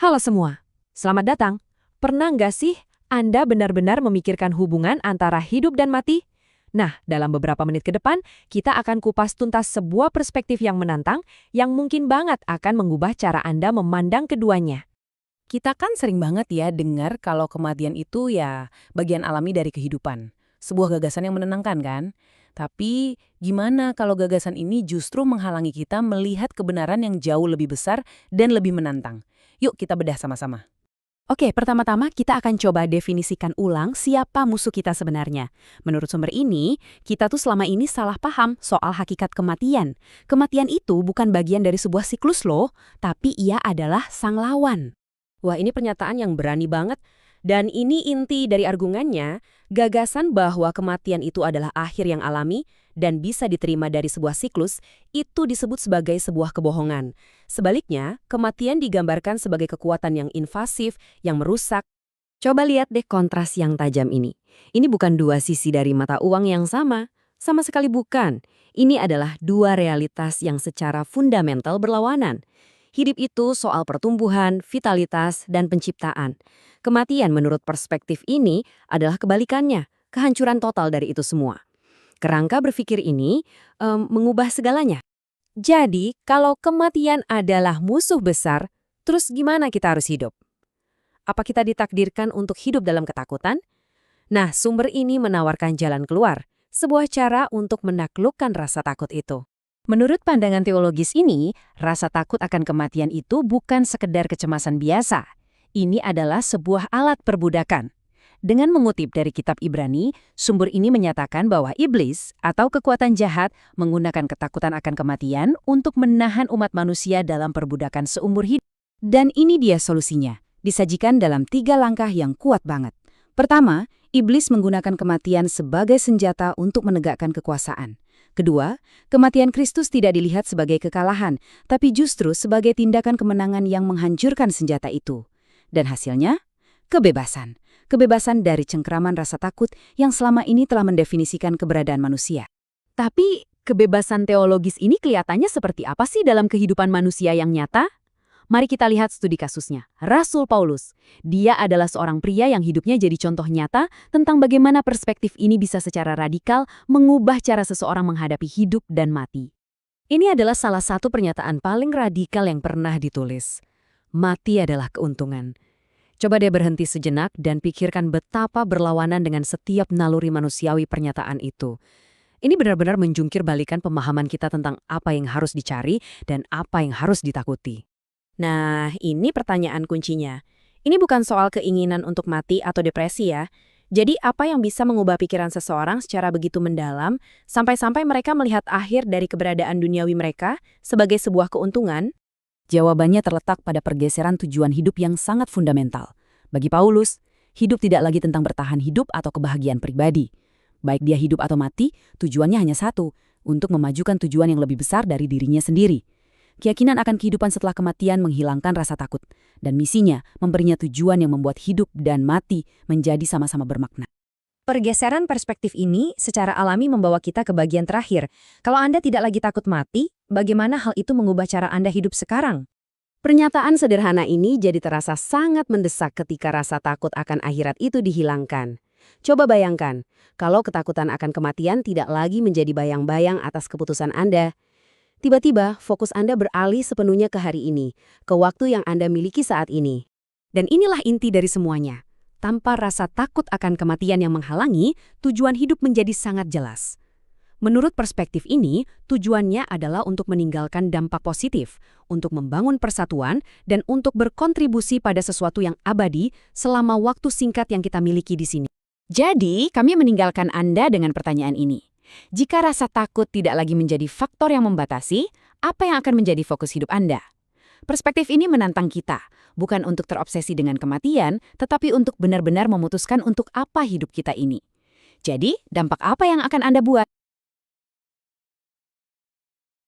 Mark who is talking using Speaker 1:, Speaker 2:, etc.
Speaker 1: Halo semua, selamat datang. Pernah nggak sih Anda benar-benar memikirkan hubungan antara hidup dan mati? Nah, dalam beberapa menit ke depan, kita akan kupas tuntas sebuah perspektif yang menantang yang mungkin banget akan mengubah cara Anda memandang keduanya.
Speaker 2: Kita kan sering banget ya dengar kalau kematian itu ya bagian alami dari kehidupan. Sebuah gagasan yang menenangkan kan? Tapi gimana kalau gagasan ini justru menghalangi kita melihat kebenaran yang jauh lebih besar dan lebih menantang? Yuk kita bedah sama-sama.
Speaker 1: Oke, pertama-tama kita akan coba definisikan ulang siapa musuh kita sebenarnya. Menurut sumber ini, kita tuh selama ini salah paham soal hakikat kematian. Kematian itu bukan bagian dari sebuah siklus loh, tapi ia adalah sang lawan. Wah, ini pernyataan yang berani banget. Dan ini inti dari argumennya, gagasan bahwa kematian itu adalah akhir yang alami dan bisa diterima dari sebuah siklus, itu disebut sebagai sebuah kebohongan. Sebaliknya, kematian digambarkan sebagai kekuatan yang invasif, yang merusak. Coba lihat deh kontras yang tajam ini. Ini bukan dua sisi dari mata uang yang sama. Sama sekali bukan. Ini adalah dua realitas yang secara fundamental berlawanan. Hidup itu soal pertumbuhan, vitalitas, dan penciptaan. Kematian menurut perspektif ini adalah kebalikannya, kehancuran total dari itu semua. Kerangka berpikir ini mengubah segalanya. Jadi, kalau kematian adalah musuh besar, terus gimana kita harus hidup? Apa kita ditakdirkan untuk hidup dalam ketakutan? Nah, sumber ini menawarkan jalan keluar, sebuah cara untuk menaklukkan rasa takut itu. Menurut pandangan teologis ini, rasa takut akan kematian itu bukan sekedar kecemasan biasa. Ini adalah sebuah alat perbudakan. Dengan mengutip dari kitab Ibrani, sumber ini menyatakan bahwa iblis atau kekuatan jahat menggunakan ketakutan akan kematian untuk menahan umat manusia dalam perbudakan seumur hidup. Dan ini dia solusinya, disajikan dalam 3 langkah yang kuat banget. Pertama, iblis menggunakan kematian sebagai senjata untuk menegakkan kekuasaan. Kedua, kematian Kristus tidak dilihat sebagai kekalahan, tapi justru sebagai tindakan kemenangan yang menghancurkan senjata itu. Dan hasilnya, kebebasan. Kebebasan dari cengkraman rasa takut yang selama ini telah mendefinisikan keberadaan manusia. Tapi, kebebasan teologis ini kelihatannya seperti apa sih dalam kehidupan manusia yang nyata? Mari kita lihat studi kasusnya. Rasul Paulus. Dia adalah seorang pria yang hidupnya jadi contoh nyata tentang bagaimana perspektif ini bisa secara radikal mengubah cara seseorang menghadapi hidup dan mati. Ini adalah salah satu pernyataan paling radikal yang pernah ditulis. Mati adalah keuntungan. Coba deh berhenti sejenak dan pikirkan betapa berlawanan dengan setiap naluri manusiawi pernyataan itu. Ini benar-benar menjungkir balikan pemahaman kita tentang apa yang harus dicari dan apa yang harus ditakuti. Nah, ini pertanyaan kuncinya. Ini bukan soal keinginan untuk mati atau depresi ya. Jadi apa yang bisa mengubah pikiran seseorang secara begitu mendalam sampai-sampai mereka melihat akhir dari keberadaan duniawi mereka sebagai sebuah keuntungan? Jawabannya terletak pada pergeseran tujuan hidup yang sangat fundamental. Bagi Paulus, hidup tidak lagi tentang bertahan hidup atau kebahagiaan pribadi. Baik dia hidup atau mati, tujuannya hanya satu, untuk memajukan tujuan yang lebih besar dari dirinya sendiri. Keyakinan akan kehidupan setelah kematian menghilangkan rasa takut, dan misinya memberinya tujuan yang membuat hidup dan mati menjadi sama-sama bermakna. Pergeseran perspektif ini secara alami membawa kita ke bagian terakhir. Kalau Anda tidak lagi takut mati, bagaimana hal itu mengubah cara Anda hidup sekarang? Pernyataan sederhana ini jadi terasa sangat mendesak ketika rasa takut akan akhirat itu dihilangkan. Coba bayangkan, kalau ketakutan akan kematian tidak lagi menjadi bayang-bayang atas keputusan Anda. Tiba-tiba, fokus Anda beralih sepenuhnya ke hari ini, ke waktu yang Anda miliki saat ini. Dan inilah inti dari semuanya. Tanpa rasa takut akan kematian yang menghalangi, tujuan hidup menjadi sangat jelas. Menurut perspektif ini, tujuannya adalah untuk meninggalkan dampak positif, untuk membangun persatuan, dan untuk berkontribusi pada sesuatu yang abadi selama waktu singkat yang kita miliki di sini. Jadi, kami meninggalkan Anda dengan pertanyaan ini. Jika rasa takut tidak lagi menjadi faktor yang membatasi, apa yang akan menjadi fokus hidup Anda? Perspektif ini menantang kita, bukan untuk terobsesi dengan kematian, tetapi untuk benar-benar memutuskan untuk apa hidup kita ini. Jadi, dampak apa yang akan Anda buat?